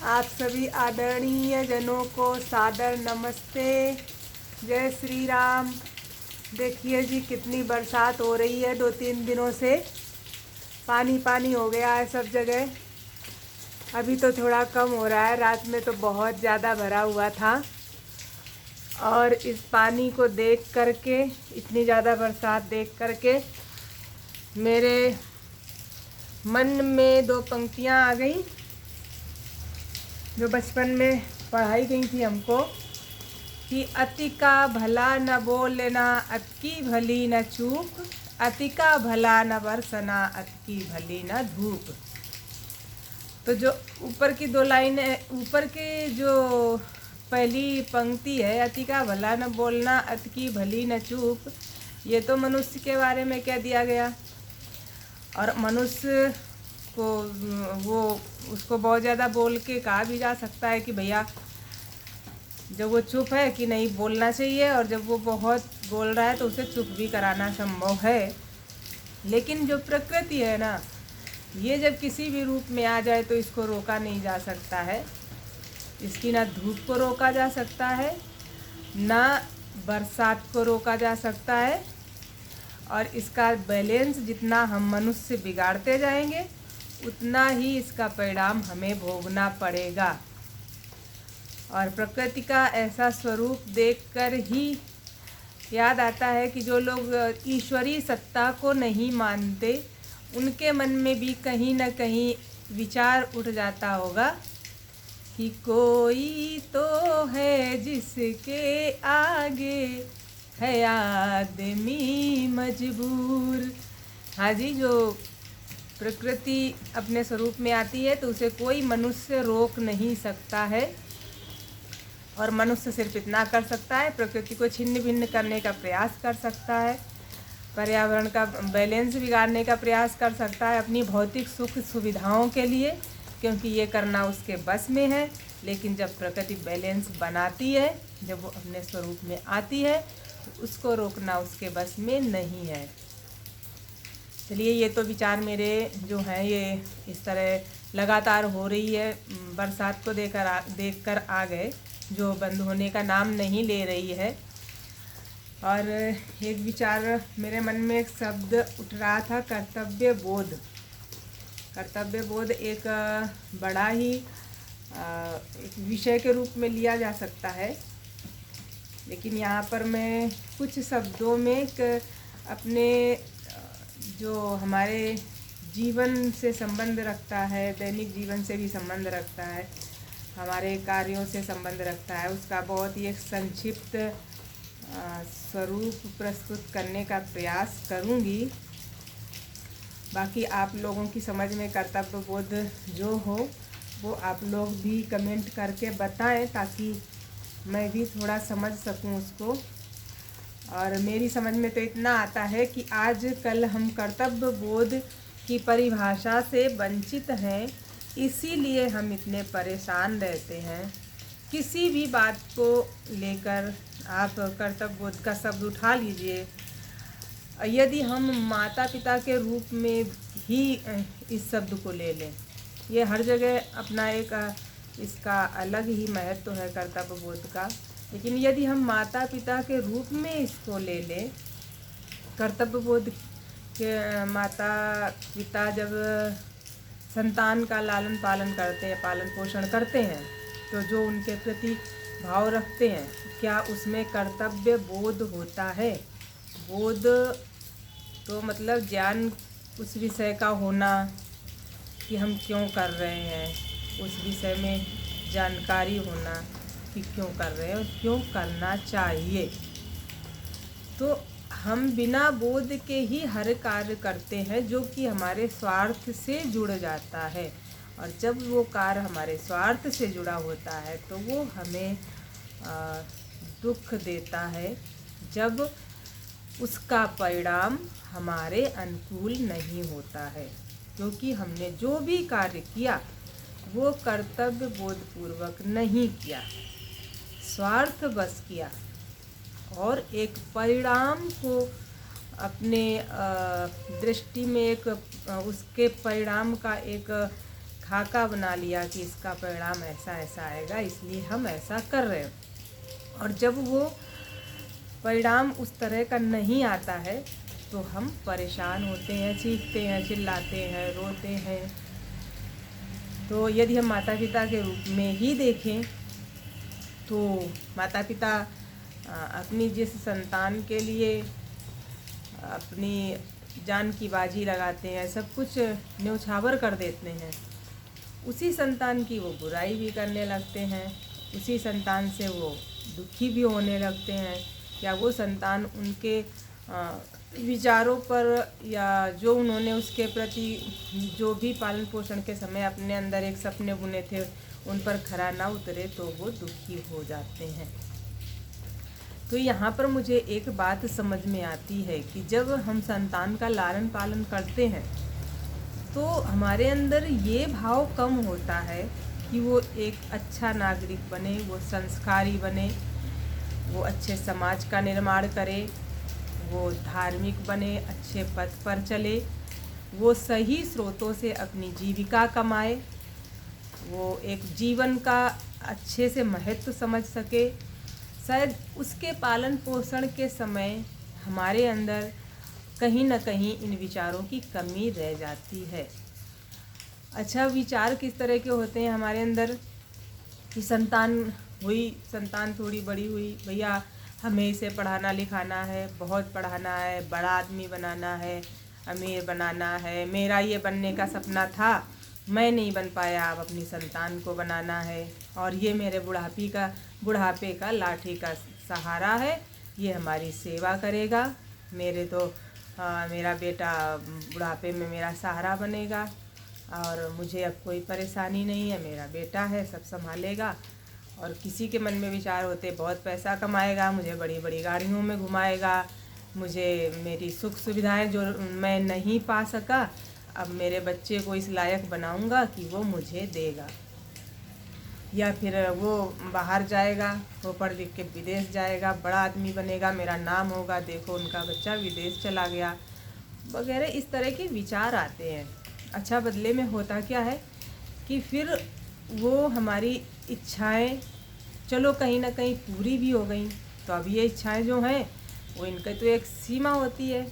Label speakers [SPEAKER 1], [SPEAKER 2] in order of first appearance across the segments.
[SPEAKER 1] आप सभी आदरणीय जनों को सादर नमस्ते। जय श्री राम। देखिए जी कितनी बरसात हो रही है, 2-3 दिनों से पानी पानी हो गया है सब जगह। अभी तो थोड़ा कम हो रहा है, रात में तो बहुत ज़्यादा भरा हुआ था। और इस पानी को देख करके, इतनी ज़्यादा बरसात देख करके मेरे मन में दो पंक्तियाँ आ गई जो बचपन में पढ़ाई गई थी हमको कि अति का भला न बोलना, अति की भली न चूक, अति का भला न बरसना, अति की भली न धूप। तो जो ऊपर की दो लाइनें, ऊपर के जो पहली पंक्ति है, अति का भला न बोलना, अति की भली न चूक, ये तो मनुष्य के बारे में कह दिया गया। और मनुष्य को वो उसको बहुत ज़्यादा बोल के कहा भी जा सकता है कि भैया जब वो चुप है कि नहीं बोलना चाहिए, और जब वो बहुत बोल रहा है तो उसे चुप भी कराना संभव है। लेकिन जो प्रकृति है ना, ये जब किसी भी रूप में आ जाए तो इसको रोका नहीं जा सकता है। इसकी ना धूप को रोका जा सकता है, ना बरसात को रोका जा सकता है। और इसका बैलेंस जितना हम मनुष्य बिगाड़ते जाएंगे उतना ही इसका परिणाम हमें भोगना पड़ेगा। और प्रकृति का ऐसा स्वरूप देखकर ही याद आता है कि जो लोग ईश्वरीय सत्ता को नहीं मानते, उनके मन में भी कहीं न कहीं विचार उठ जाता होगा कि कोई तो है जिसके आगे है आदमी मजबूर। हाँ जी, जो प्रकृति अपने स्वरूप में आती है तो उसे कोई मनुष्य रोक नहीं सकता है। और मनुष्य सिर्फ इतना कर सकता है, प्रकृति को छिन्न भिन्न करने का प्रयास कर सकता है, पर्यावरण का बैलेंस बिगाड़ने का प्रयास कर सकता है अपनी भौतिक सुख सुविधाओं के लिए, क्योंकि ये करना उसके बस में है। लेकिन जब प्रकृति बैलेंस बनाती है, जब वो अपने स्वरूप में आती है, तो उसको रोकना उसके बस में नहीं है। चलिए, ये तो विचार मेरे जो हैं ये इस तरह लगातार हो रही है, बरसात को देखकर आ गए, जो बंद होने का नाम नहीं ले रही है। और एक विचार मेरे मन में, एक शब्द उठ रहा था, कर्तव्य बोध। कर्तव्य बोध एक बड़ा ही एक विषय के रूप में लिया जा सकता है। लेकिन यहाँ पर मैं कुछ शब्दों में अपने जो हमारे जीवन से संबंध रखता है, दैनिक जीवन से भी संबंध रखता है, हमारे कार्यों से संबंध रखता है, उसका बहुत ही एक संक्षिप्त स्वरूप प्रस्तुत करने का प्रयास करूँगी। बाकी आप लोगों की समझ में कर्तव्य बोध जो हो वो आप लोग भी कमेंट करके बताएं, ताकि मैं भी थोड़ा समझ सकूं उसको। और मेरी समझ में तो इतना आता है कि आज कल हम कर्तव्य बोध की परिभाषा से वंचित हैं, इसीलिए हम इतने परेशान रहते हैं। किसी भी बात को लेकर आप कर्तव्य बोध का शब्द उठा लीजिए, यदि हम माता पिता के रूप में ही इस शब्द को ले लें, ये हर जगह अपना एक इसका अलग ही महत्व है कर्तव्य बोध का। लेकिन यदि हम माता पिता के रूप में इसको ले लें, कर्तव्य बोध के माता पिता जब संतान का लालन पालन करते हैं, पालन पोषण करते हैं, तो जो उनके प्रति भाव रखते हैं, क्या उसमें कर्तव्य बोध होता है? बोध तो मतलब ज्ञान, उस विषय का होना कि हम क्यों कर रहे हैं, उस विषय में जानकारी होना कि क्यों कर रहे हैं और क्यों करना चाहिए। तो हम बिना बोध के ही हर कार्य करते हैं जो कि हमारे स्वार्थ से जुड़ जाता है। और जब वो कार्य हमारे स्वार्थ से जुड़ा होता है तो वो हमें दुख देता है, जब उसका परिणाम हमारे अनुकूल नहीं होता है। क्योंकि हमने जो भी कार्य किया वो कर्तव्य बोधपूर्वक नहीं किया, स्वार्थ बस किया, और एक परिणाम को अपने दृष्टि में एक उसके परिणाम का एक खाका बना लिया कि इसका परिणाम ऐसा ऐसा आएगा, इसलिए हम ऐसा कर रहे हैं। और जब वो परिणाम उस तरह का नहीं आता है तो हम परेशान होते हैं, चीखते हैं, चिल्लाते हैं, रोते हैं। तो यदि हम माता पिता के रूप में ही देखें तो माता पिता अपनी जिस संतान के लिए अपनी जान की बाजी लगाते हैं, सब कुछ न्यौछावर कर देते हैं, उसी संतान की वो बुराई भी करने लगते हैं, उसी संतान से वो दुखी भी होने लगते हैं, या वो संतान उनके विचारों पर या जो उन्होंने उसके प्रति जो भी पालन पोषण के समय अपने अंदर एक सपने बुने थे उन पर खरा ना उतरे तो वो दुखी हो जाते हैं। तो यहाँ पर मुझे एक बात समझ में आती है कि जब हम संतान का लालन पालन करते हैं तो हमारे अंदर ये भाव कम होता है कि वो एक अच्छा नागरिक बने, वो संस्कारी बने, वो अच्छे समाज का निर्माण करे, वो धार्मिक बने, अच्छे पथ पर चले, वो सही स्रोतों से अपनी जीविका कमाए, वो एक जीवन का अच्छे से महत्व समझ सके। शायद उसके पालन पोषण के समय हमारे अंदर कहीं न कहीं इन विचारों की कमी रह जाती है। अच्छा, विचार किस तरह के होते हैं हमारे अंदर कि संतान थोड़ी बड़ी हुई, भैया हमें इसे पढ़ाना लिखाना है, बहुत पढ़ाना है, बड़ा आदमी बनाना है, अमीर बनाना है, मेरा ये बनने का सपना था, मैं नहीं बन पाया, अब अपनी संतान को बनाना है, और ये मेरे बुढ़ापे का लाठी का सहारा है, ये हमारी सेवा करेगा, मेरा बेटा बुढ़ापे में मेरा सहारा बनेगा, और मुझे अब कोई परेशानी नहीं है, मेरा बेटा है, सब संभालेगा। और किसी के मन में विचार होते बहुत पैसा कमाएगा, मुझे बड़ी बड़ी गाड़ियों में घुमाएगा, मुझे मेरी सुख सुविधाएं जो मैं नहीं पा सका, अब मेरे बच्चे को इस लायक बनाऊंगा कि वो मुझे देगा। या फिर वो बाहर जाएगा, वो पढ़ लिख के विदेश जाएगा, बड़ा आदमी बनेगा, मेरा नाम होगा, देखो उनका बच्चा विदेश चला गया, वगैरह इस तरह के विचार आते हैं। अच्छा, बदले में होता क्या है कि फिर वो हमारी इच्छाएं चलो कहीं ना कहीं पूरी भी हो गई, तो अब ये इच्छाएं जो हैं वो इनका तो एक सीमा होती है,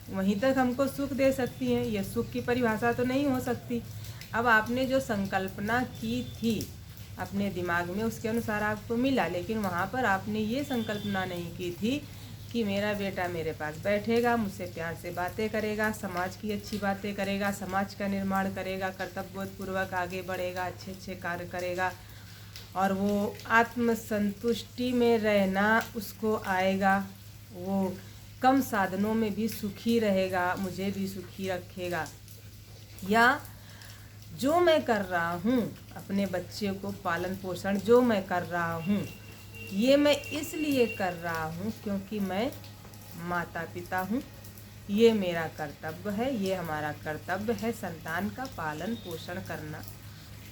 [SPEAKER 1] वहीं तक हमको सुख दे सकती हैं, ये सुख की परिभाषा तो नहीं हो सकती। अब आपने जो संकल्पना की थी अपने दिमाग में, उसके अनुसार आपको मिला, लेकिन वहाँ पर आपने ये संकल्पना नहीं की थी कि मेरा बेटा मेरे पास बैठेगा, मुझसे प्यार से बातें करेगा, समाज की अच्छी बातें करेगा, समाज का निर्माण करेगा, कर्तव्यपूर्वक आगे बढ़ेगा, अच्छे अच्छे कार्य करेगा, और वो आत्मसंतुष्टि में रहना उसको आएगा, वो कम साधनों में भी सुखी रहेगा, मुझे भी सुखी रखेगा। या जो मैं कर रहा हूँ अपने बच्चे को पालन पोषण जो मैं कर रहा हूँ, ये मैं इसलिए कर रहा हूँ क्योंकि मैं माता पिता हूँ, ये मेरा कर्तव्य है, ये हमारा कर्तव्य है संतान का पालन पोषण करना।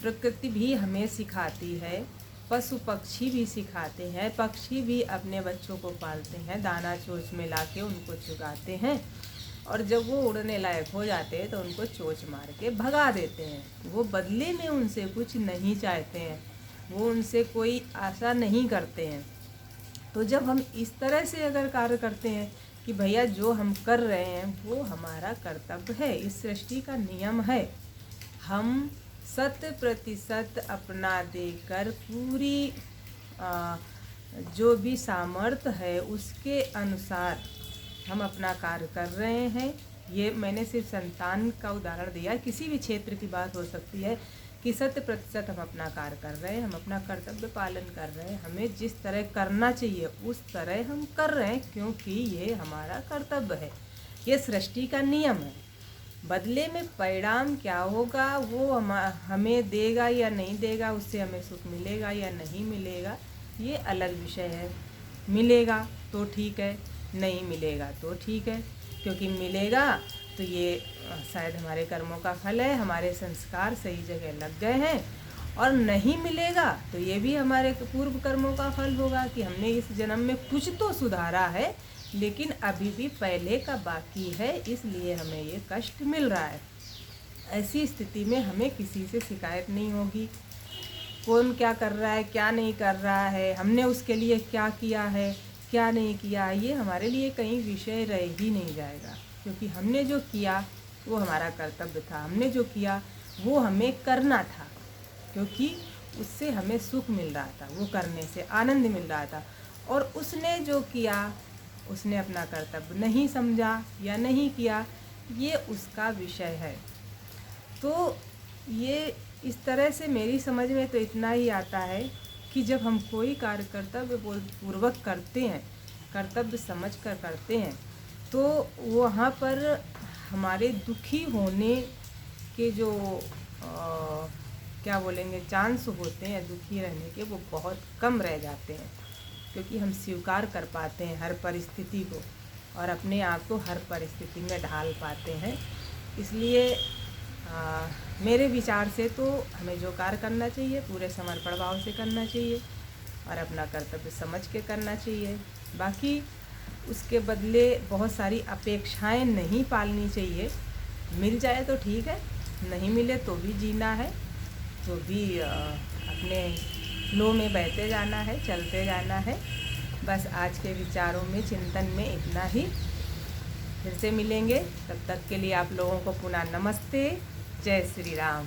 [SPEAKER 1] प्रकृति भी हमें सिखाती है, पशु पक्षी भी सिखाते हैं, पक्षी भी अपने बच्चों को पालते हैं, दाना चोंच में लाके उनको चुगाते हैं, और जब वो उड़ने लायक हो जाते हैं तो उनको चोंच मार के भगा देते हैं। वो बदले में उनसे कुछ नहीं चाहते हैं, वो उनसे कोई आशा नहीं करते हैं। तो जब हम इस तरह से अगर कार्य करते हैं कि भैया जो हम कर रहे हैं वो हमारा कर्तव्य है, इस सृष्टि का नियम है, हम 100% अपना देकर पूरी जो भी सामर्थ्य है उसके अनुसार हम अपना कार्य कर रहे हैं। ये मैंने सिर्फ संतान का उदाहरण दिया, किसी भी क्षेत्र की बात हो सकती है कि 100% हम अपना कार्य कर रहे हैं, हम अपना कर्तव्य पालन कर रहे हैं, हमें जिस तरह करना चाहिए उस तरह हम कर रहे हैं, क्योंकि ये हमारा कर्तव्य है, ये सृष्टि का नियम है। बदले में परिणाम क्या होगा वो हमें देगा या नहीं देगा, उससे हमें सुख मिलेगा या नहीं मिलेगा, ये अलग विषय है। मिलेगा तो ठीक है, नहीं मिलेगा तो ठीक है, क्योंकि मिलेगा तो ये शायद हमारे कर्मों का फल है, हमारे संस्कार सही जगह लग गए हैं, और नहीं मिलेगा तो ये भी हमारे पूर्व कर्मों का फल होगा कि हमने इस जन्म में कुछ तो सुधारा है, लेकिन अभी भी पहले का बाकी है, इसलिए हमें ये कष्ट मिल रहा है। ऐसी स्थिति में हमें किसी से शिकायत नहीं होगी। कौन क्या कर रहा है, क्या नहीं कर रहा है, हमने उसके लिए क्या किया है, क्या नहीं किया, ये हमारे लिए कहीं विषय रह ही नहीं जाएगा। क्योंकि हमने जो किया वो हमारा कर्तव्य था, हमने जो किया वो हमें करना था, क्योंकि उससे हमें सुख मिल रहा था, वो करने से आनंद मिल रहा था। और उसने जो किया, उसने अपना कर्तव्य नहीं समझा या नहीं किया, ये उसका विषय है। तो ये इस तरह से मेरी समझ में तो इतना ही आता है कि जब हम कोई कार्य कर्तव्य पूर्वक करते हैं, कर्तव्य समझ कर करते हैं, तो वहाँ पर हमारे दुखी होने के जो क्या बोलेंगे चांस होते हैं दुखी रहने के, वो बहुत कम रह जाते हैं। क्योंकि हम स्वीकार कर पाते हैं हर परिस्थिति को और अपने आप को हर परिस्थिति में ढाल पाते हैं। इसलिए मेरे विचार से तो हमें जो कार्य करना चाहिए पूरे समर्पण भाव से करना चाहिए और अपना कर्तव्य समझ के करना चाहिए। बाकी उसके बदले बहुत सारी अपेक्षाएं नहीं पालनी चाहिए। मिल जाए तो ठीक है, नहीं मिले तो भी जीना है, तो भी अपने फ्लो में बहते जाना है, चलते जाना है। बस आज के विचारों में, चिंतन में इतना ही। फिर से मिलेंगे, तब तक के लिए आप लोगों को पुनः नमस्ते। जय श्री राम।